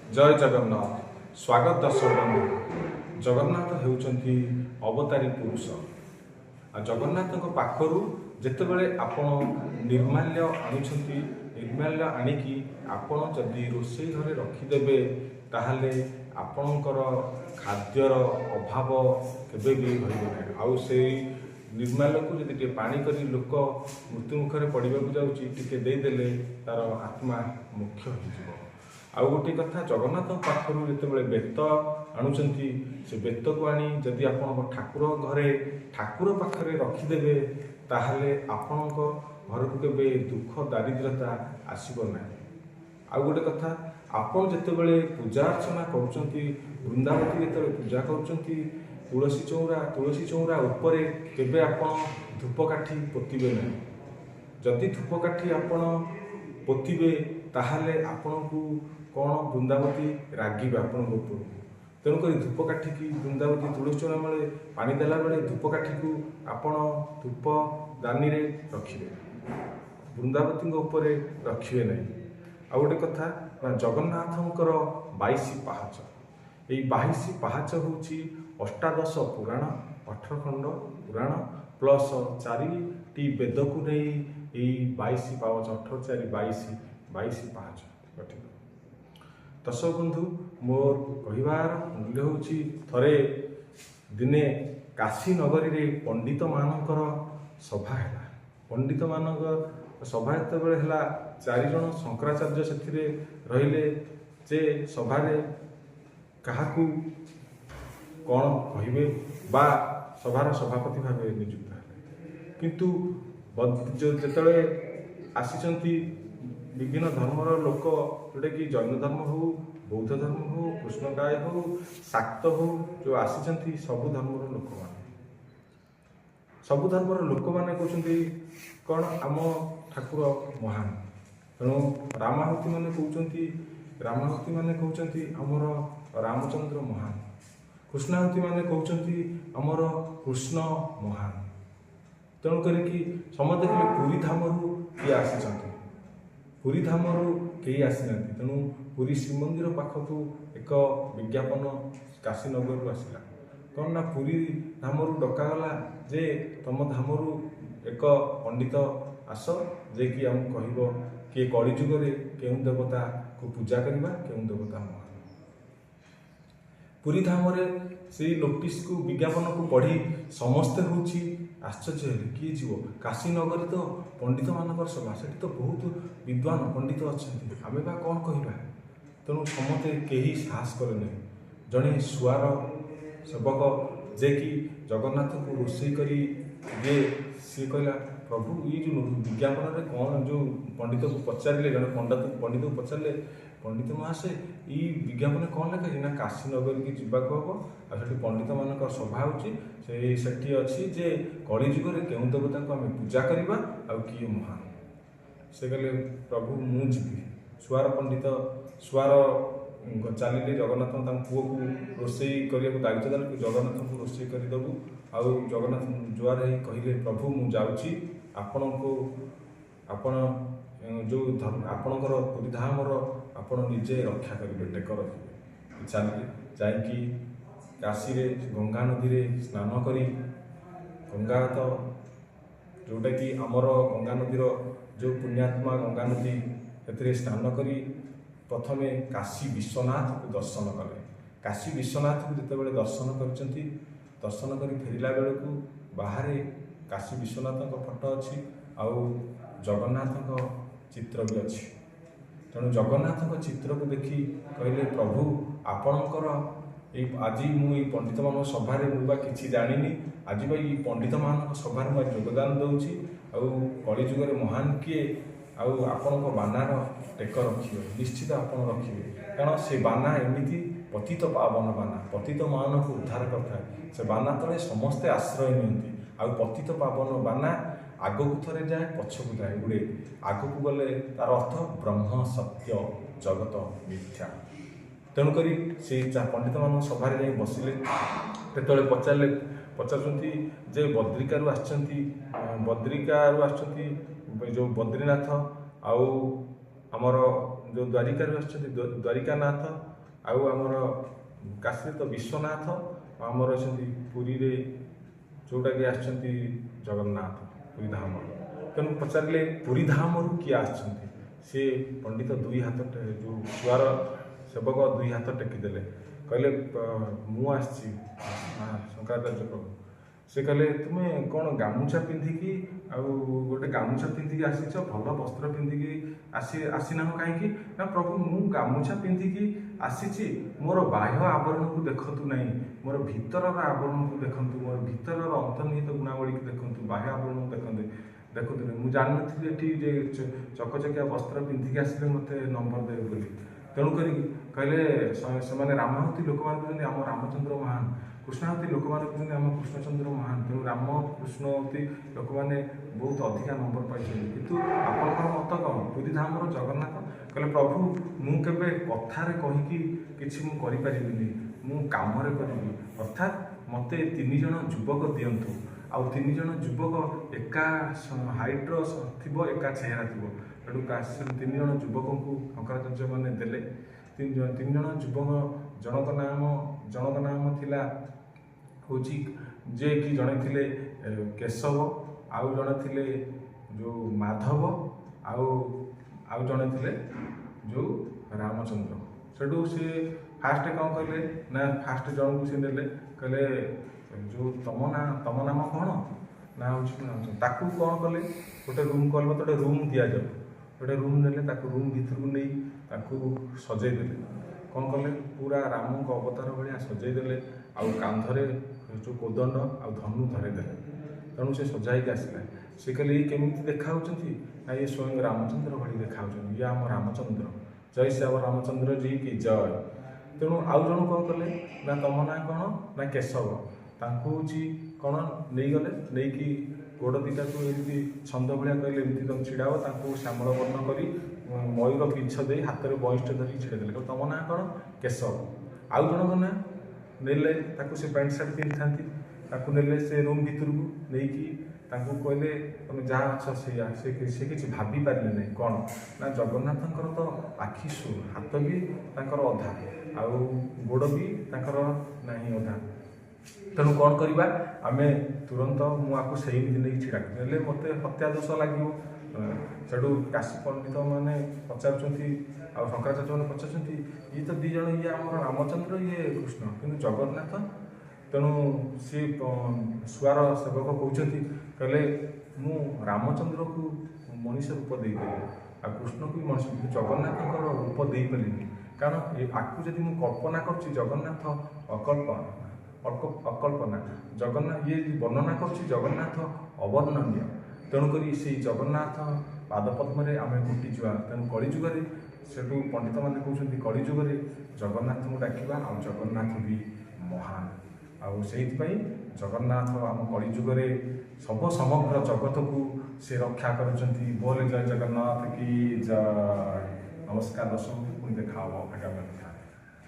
जय जगन्नाथ। स्वागत दर्शक बंधु। जगन्नाथ हेउचंती अवतारी पुरुष। आ जगन्नाथ पाखरु जेतेबेले आपण निर्माल्य आणुछंती, निर्माल्य आनिकी आपण जदि रोषेई घरे रखिदेबे ताहले आपणकर खाद्यर अभाव केबे भी होइबो नाही। आउ सेई निर्माल्य को जदि टे पानी करी लोक मृत्यु मुखरे पड़िबाकू जाउची टिके देई देले तार आत्मा मुख्य होइजिवो। आउ गोटे कथा जगन्नाथ पाखरु जेतेबेले बेत आणुचंती से बेत को आनी जदि आपण ठाकुर घरे ठाकुर पाखरे रखिदेबे ताहले आपणक घर को केबे दुख दारिद्रता आसीबो नाही। आउ गोटे कथा आपण जेतेबेले पूजा अर्चना करूचंती वृंदावती जेतेबेले पूजा करूचंती तुलसी चौरा उपरे केबे आपण धूपकाठी पोतिबे नाही। जदि धूपकाठी आपण पोतिबे ताहले आपणकू कौन वृंदावती रागिबे आपण ऊपर। तेणुक धूपकाठी की वृंदावती तुलसी चौरा मेले पानी देला बेले धूपकाठी को आपण धूप दानी रे रखिबे, वृंदावती ऊपर रखिबे नहीं। आ गोटे कथा जगन्नाथंकर 22 पाहाच। यही 22 पाहाच होची अष्टादश पुराण 18 खंड पुराण प्लस 4टी वेद को नहीं यही 22 पाहाच 18 4 22 पाहाच गठित। दर्शक बंधु मोर कहबार मूल्य होची थरे दिने काशी नगरी रे पंडित मानकर सभा है। पंडित मानक सभा जेतेबेले हैला 4 जन शंकराचार्य सेथिरे रहिले जे सभारे काहाकू कौन कहिबे बा सभार सभापति भाव नियुक्त है। किंतु जेतेबेले आसीचंती विभिन्न धर्मर लोक जोटा कि जैन धर्म हो, बौद्ध धर्म हो, कृष्णकाय हो, शाक्त हो, जो आसीचंती सबु धर्मर लोक माने सबु धर्मर लोक माने कहउचंती कौन आम ठाकुर महान। तेणु रामाहुति माने कहउचंती आमर रामचंद्र महान। कृष्णाहुति माने कहउचंती आमर कृष्ण महान। तेणु करिकी समझ देखिले पुरी धामरू किए आसीचंती, पुरी धामरू कई आसी ना। तेणु पुरी श्रीमंदिर पाखकू एक विज्ञापन काशी नगर आसला कौन ना पुरी धामरू डकागला जे तम धामरू एक पंडित आस जे कि आम कहब कि कलिजुगे केउं देवता को पूजा करवा, केउं देवता महान। पुरी धाम से नोटिस को विज्ञापन को पढ़ी समस्ते होची आश्चर्य है किए जीव काशी नगर तो पंडित मानकर सभा से तो बहुत विद्वान पंडित अच्छा आमे बा कौन कहवा। तेणु समते कहीं साहस करे नहीं। जड़े सुआर सेवक जे कि जगन्नाथ को रोषे करी दे सी कहला प्रभु ये जो विज्ञापन में कौन जो पंडित को पचारे जड़े पंडित को पचारे पंडित महाशय ये विज्ञापन कौन लिखा ना काशी नगर की जीवाक हम आठ पंडित मान सभा होती अच्छी जे कलिजुगे केउं देवता को आम पूजा करवा आ किए महान। से कहले प्रभु मु जीवी सुआर पंडित सुआर चलिए जगन्नाथ पुओ को रोषेई करने को दायित्व देल कि जगन्नाथ को रोषेई करदेबू आउ जगन्नाथ जुआर कहले प्रभु मु जाऊँगी आपण को आपण जो आपणकर पुरी धामर आपण निजे रक्षा करेंगे टेक रखिए। चलिए जाकि काशी रे गंगा नदी रे स्नान करी गंगा तो जोटा कि आमर गंगा नदीर जो पुण्यात्मा गंगा नदी से स्नान करी प्रथमे काशी विश्वनाथ को दर्शन कले। काशी विश्वनाथ को जितेबाला दर्शन करचंती दर्शन करी फेरिला बेलू बाहर काशी विश्वनाथ फोटो अच्छी आउ जगन्नाथ चित्र भी अच्छी। तेणु जगन्नाथ चित्र को देखी कहले प्रभु आपणकर आज मुझे पंडित मान सभार मुझा कि जानी आज भाई पंडित मान सभार मुझे योगदान दूची कलिजुगे महान किए आपण बानार टेक रखिए निश्चित आप रखिए कारण से बाना एमती पतित पावन बाना पतित मान को उद्धार करता से बाना तले समस्ते आश्रय नियंती आ पतित पावन बाना आग को थरे जाए पछकू जाए गुड़े आग को गले तार अर्थ ब्रह्म सत्य जगत मिथ्या। तेणुक से पंडित मान सभारे जाए बसिले तेतले पचारुंती जे बद्रिकारु आछंती बद्रिकारु आछंती जो बद्रीनाथ आउ आमर ଯେଉଁ ଦ୍ୱାରିକାରୁ ଆସିଛନ୍ତି ଦ୍ୱାରିକାନାଥ, ଆଉ ଆମର କାଶୀରେ ତ ବିଶ୍ୱନାଥ, ଆମର ଅଛନ୍ତି ପୁରୀରେ ଯେଉଁଟାକି ଆସିଛନ୍ତି ଜଗନ୍ନାଥ ପୁରୀ ଧାମ। ତେଣୁ ପଚାରିଲେ ପୁରୀ ଧାମରୁ କିଏ ଆସିଛନ୍ତି? ସେ ପଣ୍ଡିତ ଦୁଇ ହାତ ଯେଉଁ ଛୁଆର ସେବକ ଦୁଇ ହାତ ଟେକିଦେଲେ, କହିଲେ ମୁଁ ଆସିଛି ଶଙ୍କରାଚାର୍ଯ୍ୟ ପ୍ରଭୁ। ସେ କହିଲେ ତୁମେ କ'ଣ ଗାମୁଛା ପିନ୍ଧିକି ଆଉ ଗୋଟେ ଗାମୁଛା ପିନ୍ଧିକି ଆସିଛ, ଭଲ ବସ୍ତ୍ର ପିନ୍ଧିକି ଆସିନାହଁ କାହିଁକି? ନା ପ୍ରଭୁ ମୁଁ ଗାମୁଛା ପିନ୍ଧିକି ଆସିଛି, ମୋର ବାହ୍ୟ ଆବରଣକୁ ଦେଖନ୍ତୁ ନାହିଁ, ମୋର ଭିତରର ଆବରଣକୁ ଦେଖନ୍ତୁ, ମୋର ଭିତରର ଅନ୍ତର୍ନିହିତ ଗୁଣାବଳୀକୁ ଦେଖନ୍ତୁ, ବାହ୍ୟ ଆବରଣକୁ ଦେଖନ୍ତୁ। ମୁଁ ଜାଣିନଥିଲି ଏଠି ଯେ ଚକଚକିଆ ବସ୍ତ୍ର ପିନ୍ଧିକି ଆସିଲେ ମୋତେ ନମ୍ବର ଦେବେ ବୋଲି। ତେଣୁକରି କହିଲେ ସେମାନେ ରାମାହୁତି ଲୋକମାନେ କହୁଛନ୍ତି ଆମ ରାମଚନ୍ଦ୍ର ମହାନ, କୃଷ୍ଣାହୁତି ଲୋକମାନେ କହୁଛନ୍ତି ଆମ କୃଷ୍ଣଚନ୍ଦ୍ର ମହାନ। ତେଣୁ ରାମ କୃଷ୍ଣହୁତି ଲୋକମାନେ ବହୁତ ଅଧିକା ନମ୍ବର ପାଇଛନ୍ତି। କିନ୍ତୁ ଆପଣଙ୍କର ମତ କ'ଣ? ପୁରୀ ଧାମର ଜଗନ୍ନାଥ? କହିଲେ ପ୍ରଭୁ ମୁଁ କେବେ କଥାରେ କହିକି କିଛି ମୁଁ କରିପାରିବିନି, ମୁଁ କାମରେ କରିବି। ଅର୍ଥାତ୍ ମୋତେ 3 ଜଣ ଯୁବକ ଦିଅନ୍ତୁ, ଆଉ 3 ଜଣ ଯୁବକ ଏକା ହାଇଟ୍ର ଥିବ, ଏକା ଚେହେରା ଥିବ। ତେଣୁ 3 ଜଣ ଯୁବକଙ୍କୁ ଶଙ୍କରାଚାର୍ଯ୍ୟ ମାନେ ଦେଲେ। 3 ଜଣ ଯୁବକ, ଜଣଙ୍କ ନାମ ଥିଲା ହେଉଛି ଯିଏକି ଜଣେ ଥିଲେ କେଶବ, ଆଉ ଜଣେ ଥିଲେ ଯେଉଁ ମାଧବ, ଆଉ ଜଣେ ଥିଲେ ଯେଉଁ ରାମଚନ୍ଦ୍ର। ସେଠୁ ସେ ଫାଷ୍ଟ କ'ଣ କହିଲେ ନା ଫାଷ୍ଟ ଜଣକୁ ସେ ନେଲେ, କହିଲେ ଯେଉଁ ତମ ନାମ କ'ଣ? ନା ହେଉଛି ରାମଚନ୍ଦ୍ର। ତାକୁ କ'ଣ କଲେ, ଗୋଟେ ରୁମ୍ କଲେ, ମୋତେ ଗୋଟେ ରୁମ୍ ଦିଆଯାଉ। ଗୋଟେ ରୁମ୍ ନେଲେ, ତାକୁ ରୁମ୍ ଭିତରକୁ ନେଇ ତାକୁ ସଜେଇ ଦେଲେ। କ'ଣ କଲେ, ପୁରା ରାମଙ୍କ ଅବତାର ଭଳିଆ ସଜେଇ ଦେଲେ, ଆଉ କାନ୍ଧରେ ଯେଉଁ କୋଦଣ୍ଡ ଆଉ ଧନୁ ଧରେଇଦେଲେ। ତେଣୁ ସେ ସଜା ହେଇକି ଆସିଲା। ସେ କହିଲେ ଇଏ କେମିତି ଦେଖାହେଉଛନ୍ତି? ନା ଇଏ ସ୍ୱୟଂ ରାମଚନ୍ଦ୍ର ଭଳି ଦେଖାହେଉଛନ୍ତି, ଇଏ ଆମ ରାମଚନ୍ଦ୍ର, ଜୟ ଶ୍ରୀ ରାମଚନ୍ଦ୍ର ଜି କି ଜୟ। ତେଣୁ ଆଉ ଜଣ କ'ଣ କଲେ ନା ତମ ନାଁ କ'ଣ? ନା କେଶବ। ତାଙ୍କୁ ହେଉଛି କ'ଣ ନେଇଗଲେ, ନେଇକି ଗୋଡ଼ ଦୁଇଟାକୁ ଏମିତି ଛନ୍ଦ ଭଳିଆ କହିଲେ ଏମିତି ତମେ ଛିଡ଼ା ହବ, ତାଙ୍କୁ ଶ୍ୟାମଳ ବର୍ଣ୍ଣ କରି ମୟୂର ପିଛ ଦେଇ ହାତରେ ବଇଷ୍ଠ ଧରିକି ଛିଡ଼ା ଦେଲେ। ତମ ନାଁ କ'ଣ? କେଶବ। ଆଉ ଜଣଙ୍କ ନାଁ ନେଲେ, ତାକୁ ସେ ପ୍ୟାଣ୍ଟ ସାର୍ଟ ପିନ୍ଧିଥାନ୍ତି, ତାକୁ ନେଲେ ସେ ରୁମ୍ ଭିତରକୁ ନେଇକି ତାଙ୍କୁ କହିଲେ ତମେ ଯାହା ଅଛ ସେଇଆ। ସେ କିଛି ଭାବି ପାରିଲେ ନାହିଁ। କ'ଣ ନା ଜଗନ୍ନାଥଙ୍କର ତ ଆଖି ଶୂନ, ହାତ ବି ତାଙ୍କର ଅଧା, ଆଉ ଗୋଡ଼ ବି ତାଙ୍କର ନାହିଁ ଅଧା। ତେଣୁ କ'ଣ କରିବା ଆମେ? ତୁରନ୍ତ ମୁଁ ଆକୁ ସେମିତି ନେଇକି ଛିଡ଼ା ନେଲେ ମୋତେ ହତ୍ୟା ଦୋଷ ଲାଗିବ। ସେଠୁ କାଶୀ ପଣ୍ଡିତ ମାନେ ପଚାରୁଛନ୍ତି, ଆଉ ଶଙ୍କରାଚାର୍ଯ୍ୟ ମାନେ ପଚାରୁଛନ୍ତି, ଇଏ ତ 2 ଜଣ, ଇଏ ଆମର ରାମଚନ୍ଦ୍ର, ଇଏ କୃଷ୍ଣ, କିନ୍ତୁ ଜଗନ୍ନାଥ? ତେଣୁ ସିଏ ଶୁଆର ସେବକ କହୁଛନ୍ତି, କହିଲେ ମୁଁ ରାମଚନ୍ଦ୍ରକୁ ମଣିଷ ରୂପ ଦେଇପାରିଲି, ଆଉ କୃଷ୍ଣକୁ ବି ମଣିଷ, କିନ୍ତୁ ଜଗନ୍ନାଥଙ୍କର ରୂପ ଦେଇପାରିଲିନି। କାରଣ ଆକୁ ଯଦି ମୁଁ କଳ୍ପନା କରୁଛି, ଜଗନ୍ନାଥ ଅକଳ୍ପନା, ଜଗନ୍ନାଥ ଇଏ ବର୍ଣ୍ଣନା କରୁଛି, ଜଗନ୍ନାଥ ଅବର୍ଣ୍ଣନୀୟ। ତେଣୁକରି ସେଇ ଜଗନ୍ନାଥ ପାଦପଦ୍ମରେ ଆମେ ଘୁଟିଯିବା। ତେଣୁ କଳିଯୁଗରେ, ସେଠୁ ପଣ୍ଡିତମାନେ କହୁଛନ୍ତି କଳିଯୁଗରେ ଜଗନ୍ନାଥଙ୍କୁ ଡାକିବା, ଆଉ ଜଗନ୍ନାଥ ବି ମହାନ। ଆଉ ସେଇଥିପାଇଁ ଜଗନ୍ନାଥ ଆମ କଳିଯୁଗରେ ସମଗ୍ର ଜଗତକୁ ସେ ରକ୍ଷା କରୁଛନ୍ତି। ବୋଲେ ଜୟ ଜଗନ୍ନାଥ କି ଜୟ। ନମସ୍କାର ଦର୍ଶକ, ପୁଣି ଦେଖା ହେବ ଆଗାମୀ।